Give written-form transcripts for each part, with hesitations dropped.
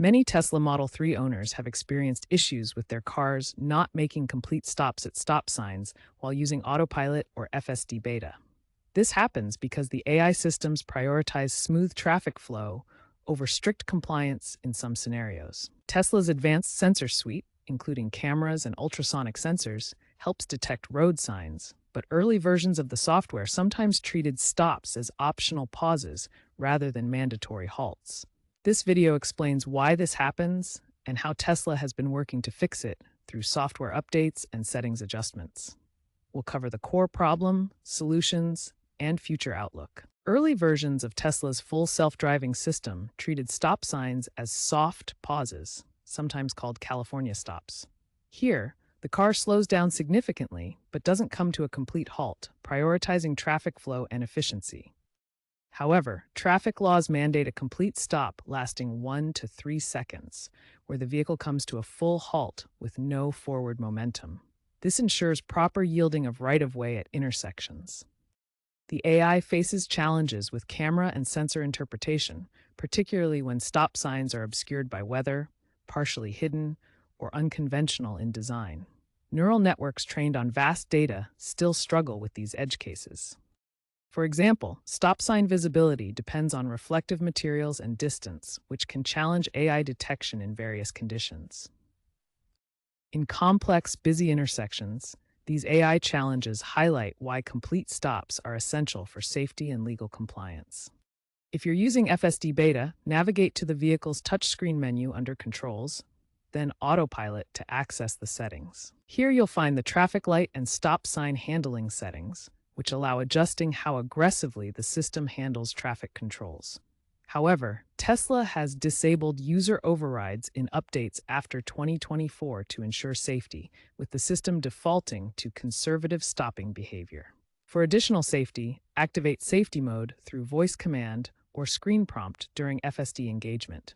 Many Tesla Model 3 owners have experienced issues with their cars not making complete stops at stop signs while using Autopilot or FSD Beta. This happens because the AI systems prioritize smooth traffic flow over strict compliance in some scenarios. Tesla's advanced sensor suite, including cameras and ultrasonic sensors, helps detect road signs, but early versions of the software sometimes treated stops as optional pauses rather than mandatory halts. This video explains why this happens and how Tesla has been working to fix it through software updates and settings adjustments. We'll cover the core problem, solutions, and future outlook. Early versions of Tesla's full self-driving system treated stop signs as soft pauses, sometimes called California stops. Here, the car slows down significantly but doesn't come to a complete halt, prioritizing traffic flow and efficiency. However, traffic laws mandate a complete stop lasting 1 to 3 seconds, where the vehicle comes to a full halt with no forward momentum. This ensures proper yielding of right-of-way at intersections. The AI faces challenges with camera and sensor interpretation, particularly when stop signs are obscured by weather, partially hidden, or unconventional in design. Neural networks trained on vast data still struggle with these edge cases. For example, stop sign visibility depends on reflective materials and distance, which can challenge AI detection in various conditions. In complex, busy intersections, these AI challenges highlight why complete stops are essential for safety and legal compliance. If you're using FSD Beta, navigate to the vehicle's touchscreen menu under Controls, then Autopilot to access the settings. Here you'll find the traffic light and stop sign handling settings, which allow adjusting how aggressively the system handles traffic controls. However, Tesla has disabled user overrides in updates after 2024 to ensure safety, with the system defaulting to conservative stopping behavior. For additional safety, activate safety mode through voice command or screen prompt during FSD engagement.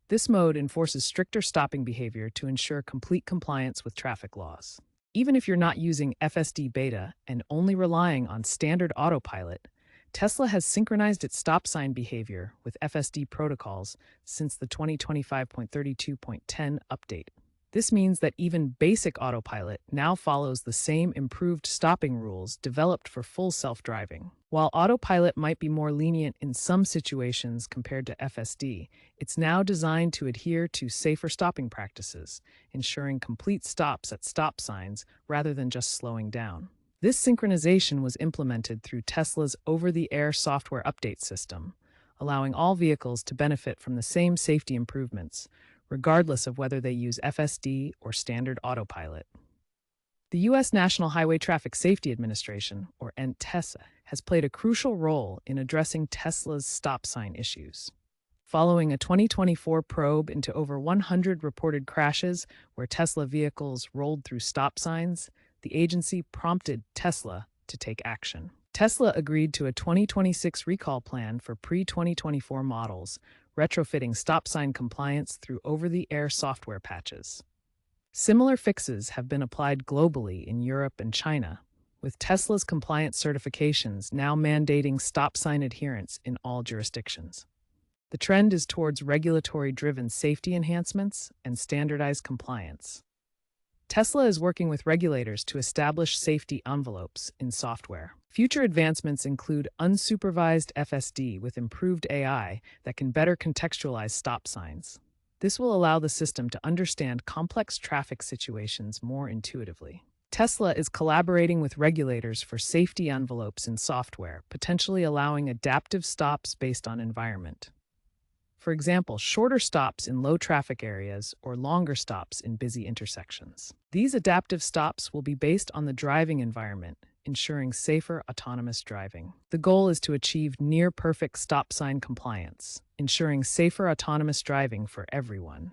This mode enforces stricter stopping behavior to ensure complete compliance with traffic laws. Even if you're not using FSD Beta and only relying on standard Autopilot, Tesla has synchronized its stop sign behavior with FSD protocols since the 2025.32.10 update. This means that even basic Autopilot now follows the same improved stopping rules developed for full self-driving. While Autopilot might be more lenient in some situations compared to FSD, it's now designed to adhere to safer stopping practices, ensuring complete stops at stop signs rather than just slowing down. This synchronization was implemented through Tesla's over-the-air software update system, allowing all vehicles to benefit from the same safety improvements, regardless of whether they use FSD or standard Autopilot. The U.S. National Highway Traffic Safety Administration, or NHTSA, has played a crucial role in addressing Tesla's stop sign issues. Following a 2024 probe into over 100 reported crashes where Tesla vehicles rolled through stop signs, the agency prompted Tesla to take action. Tesla agreed to a 2026 recall plan for pre-2024 models, retrofitting stop sign compliance through over-the-air software patches. Similar fixes have been applied globally in Europe and China, with Tesla's compliance certifications now mandating stop sign adherence in all jurisdictions. The trend is towards regulatory-driven safety enhancements and standardized compliance. Tesla is working with regulators to establish safety envelopes in software. Future advancements include unsupervised FSD with improved AI that can better contextualize stop signs. This will allow the system to understand complex traffic situations more intuitively. Tesla is collaborating with regulators for safety envelopes in software, potentially allowing adaptive stops based on environment. For example, shorter stops in low traffic areas or longer stops in busy intersections. These adaptive stops will be based on the driving environment, ensuring safer autonomous driving. The goal is to achieve near-perfect stop sign compliance, ensuring safer autonomous driving for everyone.